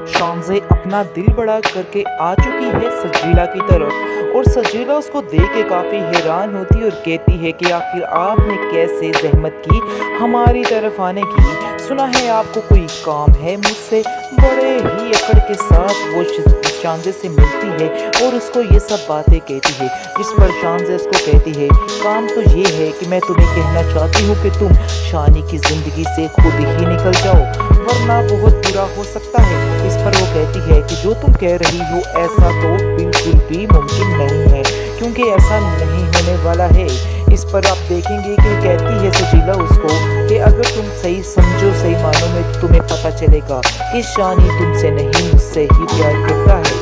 शानज़े अपना दिल बड़ा करके आ चुकी है सजीला की तरफ और सजीला उसको देख के काफ़ी हैरान होती है और कहती है कि आखिर आपने कैसे ज़हमत की हमारी तरफ आने की। सुना है आपको कोई काम है मुझसे। बड़े ही अकड़ के साथ वो शानज़े से मिलती है और उसको ये सब बातें कहती है, जिस पर शानज़े उसको कहती है काम तो ये है कि मैं तुम्हें कहना चाहती हूँ कि तुम शानी की ज़िंदगी से खुद ही निकल जाओ, वरना बहुत बुरा हो सकता है। इस पर वो कहती है कि जो तुम कह रही हो ऐसा तो बिल्कुल भी मुमकिन नहीं है, क्योंकि ऐसा नहीं होने वाला है। इस पर आप देखेंगे कि कहती है सजीला उसको कि अगर तुम सही समझो, सही मानों में तो तुम्हें पता चलेगा कि शानी तुमसे नहीं मुझसे ही प्यार करता है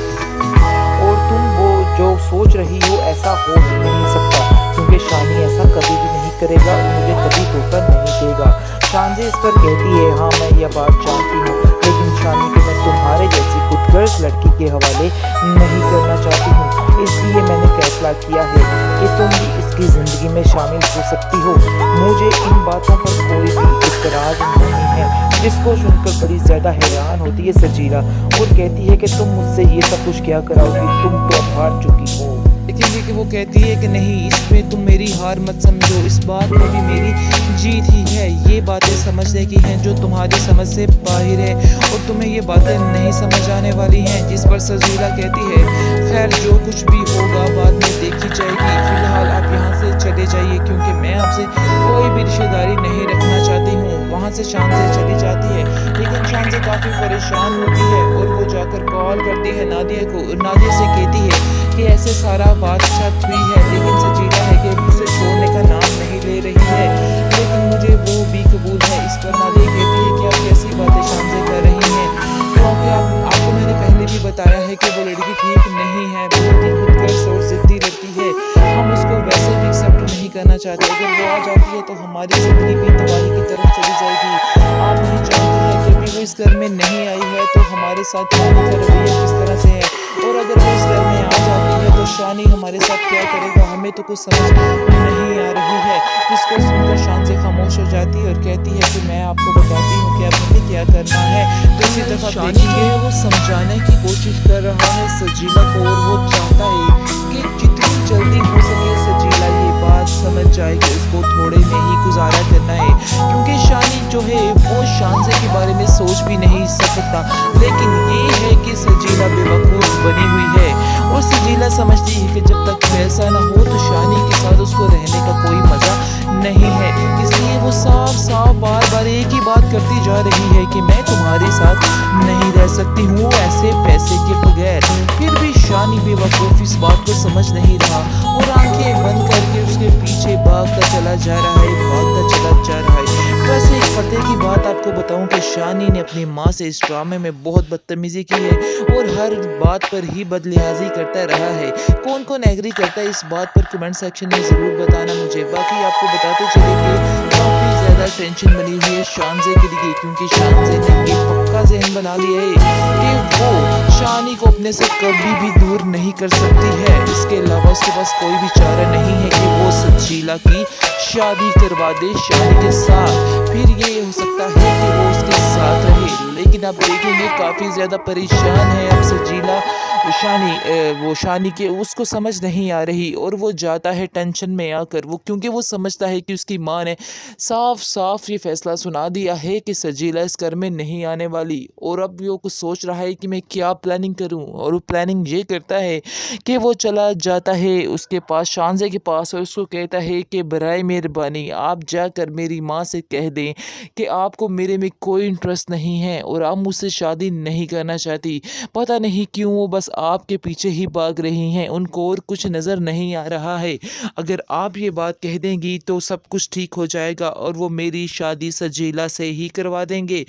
और तुम वो जो सोच रही हो ऐसा हो ही नहीं सकता, क्योंकि शानी ऐसा कभी भी नहीं करेगा और मुझे कभी धोखा नहीं देगा। शानज़े इस पर कहती है हाँ मैं यह बात जानती हूँ, लेकिन शानी को मैं तुम्हारे जैसी खुदगर्ज लड़की के हवाले नहीं करना चाहती हूँ, इसलिए मैंने फैसला किया है कि तुम भी इसकी ज़िंदगी में शामिल हो सकती हो। मुझे इन बातों पर कोई भी इतराज़ नहीं है। जिसको सुनकर बड़ी ज़्यादा हैरान होती है सजीला और कहती है कि तुम मुझसे ये सब कुछ क्या कराओगी, तुम तो अब हार चुकी हो। देखेंगे कि वो कहती है कि नहीं, इसमें तुम मेरी हार मत समझो, इस बात में भी मेरी जीत ही है। ये बातें समझने की हैं जो तुम्हारी समझ से बाहर है और तुम्हें ये बातें नहीं समझ आने वाली हैं। जिस पर सजीला कहती है खैर जो कुछ भी होगा बाद में देखी जाएगी, फिलहाल आप यहाँ से चले जाइए क्योंकि मैं आपसे कोई भी रिश्तेदारी नहीं रखना चाहती हूँ। वहाँ से शानज़े चली जाती है, लेकिन शानज़े काफ़ी परेशान होती है और वो जाकर कॉल करती है नादिया को। नादिया से कहती है कि ऐसे सारा बात सच हुई है, लेकिन सजीला है कि उसे छोड़ने का नाम नहीं ले रही है, लेकिन मुझे वो भी कबूल है। इस पर नादिया कहती है कि आप कैसी बातें शानज़े कर रही हैं, क्योंकि आपको मैंने पहले भी बताया है कि वो लड़की ठीक नहीं है, बहुत ही खुदगर्ज और ज़िद्दी लड़की है। हम उसको वैसे भी एक्सेप्ट नहीं करना चाहते, अगर वो आ जाती है तो हमारी ज़िंदगी भी तबाही की तरफ चली जाएगी। आप नहीं जानते हैं कि अभी वो इस घर में नहीं आई है तो हमारे साथ शानी का रवैया किस तरह से है, और अगर वो इस घर में आ जाती है तो शानी हमारे साथ क्या करेगा, हमें तो कुछ समझ नहीं आ रही है। जिसको सुनकर शानज़े खामोश हो जाती है और कहती है कि मैं आपको बताती हूँ कि अब हमें क्या करना है। दूसरी तरफ शानी जो है वो समझाने की कोशिश कर रहा है सजीला को और वो चाहता है कि जितनी जल्दी हो सके सजीला ये बात समझ जाए कि उसको थोड़े में ही गुजारा करना है, क्योंकि शानी जो है वो शानज़े के बारे में सोच भी नहीं सकता। लेकिन ये है कि सजीला बेवकूफ़ बनी हुई है और सजीला समझती है कि जब तक ऐसा ना हो तो शानी के साथ उसको रहने का कोई मज़ा नहीं है, इसलिए वो साफ साफ बार बार एक ही बात करती जा रही है कि मैं तुम्हारे साथ नहीं रह सकती हूँ ऐसे पैसे के बगैर। फिर भी शानी बेवकूफ़ इस बात को समझ नहीं रहा और आंखें बंद करके उसके पीछे भागता चला जा रहा है, भागता चला जा रहा है। वैसे एक पते की बात आपको बताऊं कि शानी ने अपनी माँ से इस ड्रामे में बहुत बदतमीजी की है और हर बात पर ही बदलिहाजी करता रहा है। कौन कौन एग्री करता है इस बात पर कमेंट सेक्शन में ज़रूर बताना मुझे। बाकी आपको बताते चले कि काफ़ी ज़्यादा टेंशन बनी हुई है शानज़े के लिए, क्योंकि शानज़े ने ये पक्का ज़हन बना लिया है कि वो शानी को अपने से कभी भी दूर नहीं कर सकती है। इसके अलावा उसके पास कोई भी चारा नहीं है कि वो सजीला की शादी करवा दे शानी के साथ, फिर ये हो सकता है कि वो उसके साथ रहे। लेकिन आप देखेंगे काफ़ी ज़्यादा परेशान है अब सजीला। वो शानी के उसको समझ नहीं आ रही और वो जाता है टेंशन में आकर, वो क्योंकि वो समझता है कि उसकी माँ ने साफ साफ ये फैसला सुना दिया है कि सजीला इस घर में नहीं आने वाली। और अब वो कुछ सोच रहा है कि मैं क्या प्लानिंग करूं, और वो प्लानिंग ये करता है कि वो चला जाता है उसके पास, शानज़े के पास, और उसको कहता है कि बराए मेहरबानी आप जाकर मेरी माँ से कह दें कि आपको मेरे में कोई इंटरेस्ट नहीं है और आप मुझसे शादी नहीं करना चाहती। पता नहीं क्यों वो बस आपके पीछे ही भाग रही हैं, उनको और कुछ नज़र नहीं आ रहा है। अगर आप ये बात कह देंगी तो सब कुछ ठीक हो जाएगा और वो मेरी शादी सजीला से ही करवा देंगे।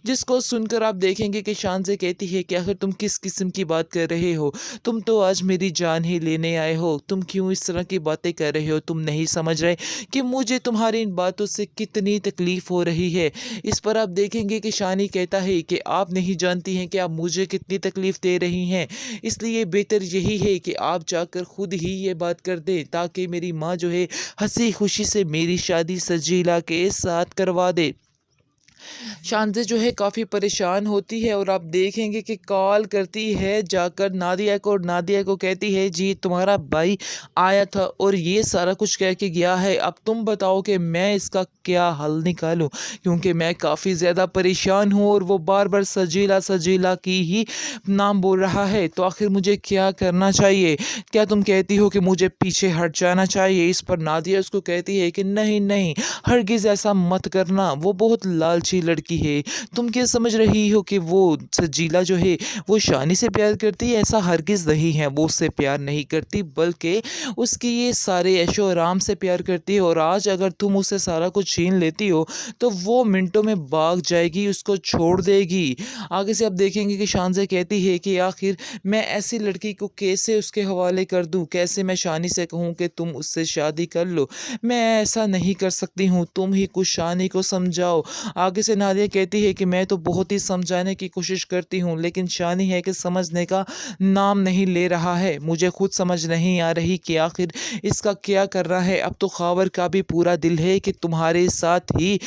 जिसको सुनकर आप देखेंगे कि शानज़े कहती है कि आखिर तुम किस किस्म की बात कर रहे हो, तुम तो आज मेरी जान ही लेने आए हो, तुम क्यों इस तरह की बातें कर रहे हो, तुम नहीं समझ रहे कि मुझे तुम्हारी इन बातों से कितनी तकलीफ़ हो रही है। इस पर आप देखेंगे कि शानी कहता है कि आप नहीं जानती हैं कि आप मुझे कितनी तकलीफ़ दे रही हैं, इसलिए बेहतर यही है कि आप जाकर खुद ही ये बात कर दें ताकि मेरी माँ जो है हंसी खुशी से मेरी शादी सजीला के साथ करवा दे। शानज़े जो है काफ़ी परेशान होती है और आप देखेंगे कि कॉल करती है जाकर नादिया को और नादिया को कहती है जी तुम्हारा भाई आया था और ये सारा कुछ कह के गया है, अब तुम बताओ कि मैं इसका क्या हल निकालूं, क्योंकि मैं काफ़ी ज़्यादा परेशान हूँ और वो बार बार सजीला सजीला की ही नाम बोल रहा है। तो आखिर मुझे क्या करना चाहिए? क्या तुम कहती हो कि मुझे पीछे हट जाना चाहिए? इस पर नादिया उसको कहती है कि नहीं नहीं, हरगिज़ ऐसा मत करना, वो बहुत लालची लड़की है। तुम क्या समझ रही हो कि वो सजीला जो है वो शानी से प्यार करती है? ऐसा हरगिज़ नहीं है, वो उससे प्यार नहीं करती बल्कि उसकी ये सारे ऐशो आराम से प्यार करती है। और आज अगर तुम उससे सारा कुछ छीन लेती हो तो वो मिनटों में भाग जाएगी, उसको छोड़ देगी। आगे से आप देखेंगे कि शानज़े कहती है कि आखिर मैं ऐसी लड़की को कैसे उसके हवाले कर दूँ? कैसे मैं शानी से कहूँ कि तुम उससे शादी कर लो? मैं ऐसा नहीं कर सकती हूँ, तुम ही कुछ शानी को समझाओ। आगे से नादिया कहती है कि मैं तो बहुत ही समझाने की कोशिश करती हूँ, लेकिन शानी है कि समझने का नाम नहीं ले रहा है। मुझे खुद समझ नहीं आ रही कि आखिर इसका क्या करना है। अब तो ख़ावर का भी पूरा दिल है कि तुम्हारे साथ ही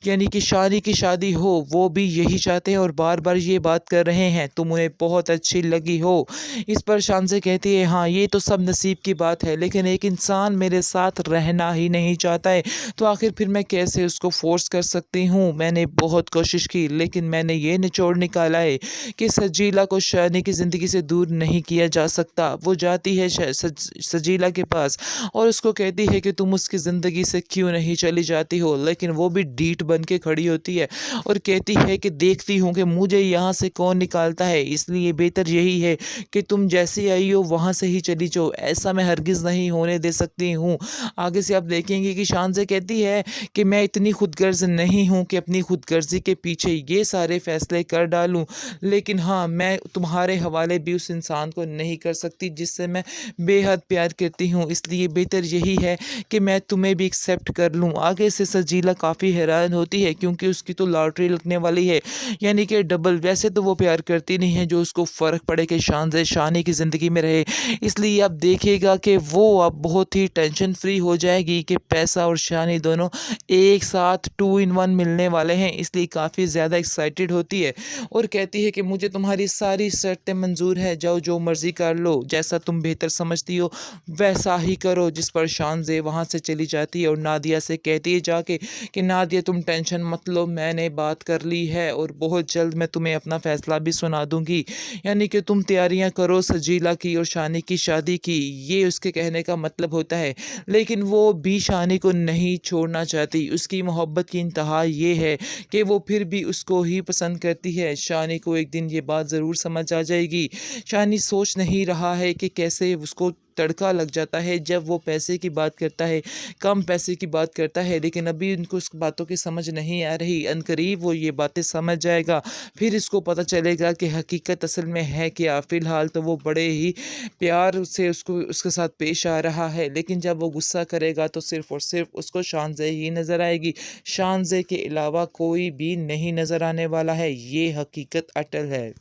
यानी कि शानी की शादी हो, वो भी यही चाहते हैं और बार-बार ये बात कर रहे हैं, तुम उन्हें बहुत अच्छी लगी हो। इस पर शानज़े कहती है हाँ, ये तो सब नसीब की बात है, लेकिन एक इंसान मेरे साथ रहना ही नहीं चाहता है, तो आखिर फिर मैं कैसे उसको फ़ोर्स कर सकती हूँ? मैंने बहुत कोशिश की, लेकिन मैंने ये निचोड़ निकाला है कि सजीला को शानी की ज़िंदगी से दूर नहीं किया जा सकता। वो जाती है सजीला के पास और उसको कहती है कि तुम उसकी ज़िंदगी से क्यों नहीं चली जाती हो, लेकिन वो भी ढीठ बन के खड़ी होती है और कहती है कि देखती हूँ कि मुझे यहाँ से कौन निकालता है, इसलिए बेहतर यही है कि तुम जैसी आई हो वहाँ से ही चली जाओ, ऐसा मैं हरगिज़ नहीं होने दे सकती हूँ। आगे से आप देखेंगे कि शानज़े कहती है कि मैं इतनी खुदगर्ज़ नहीं हूँ कि अपनी खुदगर्ज़ी के पीछे ये सारे फ़ैसले कर डालूँ, लेकिन हाँ, मैं तुम्हारे हवाले भी उस इंसान को नहीं कर सकती जिससे मैं बेहद प्यार करती हूँ, इसलिए बेहतर यही है कि मैं तुम्हें भी एक्सेप्ट कर लूँ। आगे से सजीला काफ़ी हैरान होती है क्योंकि उसकी तो लॉटरी लगने वाली है, यानी कि डबल। वैसे तो वो प्यार करती नहीं है जो उसको फ़र्क पड़े कि शानज़े शानी की ज़िंदगी में रहे, इसलिए आप देखिएगा कि वो अब बहुत ही टेंशन फ्री हो जाएगी कि पैसा और शानी दोनों एक साथ 2 इन 1 मिलने वाले हैं, इसलिए काफ़ी ज़्यादा एक्साइटेड होती है और कहती है कि मुझे तुम्हारी सारी शर्तें मंज़ूर है, जाओ जो मर्ज़ी कर लो, जैसा तुम बेहतर समझती हो वैसा ही करो। जिस पर शानज़े वहाँ से चली जाती है और नादिया से कहती है जाके कि नादिया तुम टेंशन मत लो, मैंने बात कर ली है और बहुत जल्द मैं तुम्हें अपना फ़ैसला भी सुना दूँगी, यानी कि तुम तैयारियाँ करो सजीला की और शानी की शादी की, ये उसके कहने का मतलब होता है। लेकिन वो भी शानी को नहीं छोड़ना चाहती, उसकी मोहब्बत की इंतहा ये है कि वो फिर भी उसको ही पसंद करती है। शानी को एक दिन ये बात ज़रूर समझ आ जाएगी। शानी सोच नहीं रहा है कि कैसे उसको तड़का लग जाता है जब वो पैसे की बात करता है, कम पैसे की बात करता है, लेकिन अभी उनको उस बातों की समझ नहीं आ रही। अनकरीब वो ये बातें समझ जाएगा, फिर इसको पता चलेगा कि हकीकत असल में है क्या। फ़िलहाल तो वो बड़े ही प्यार से उसको उसके साथ पेश आ रहा है, लेकिन जब वो गुस्सा करेगा तो सिर्फ़ और सिर्फ़ उसको शानज़े ही नज़र आएगी। शानज़े के अलावा कोई भी नहीं नज़र आने वाला है, ये हकीकत अटल है।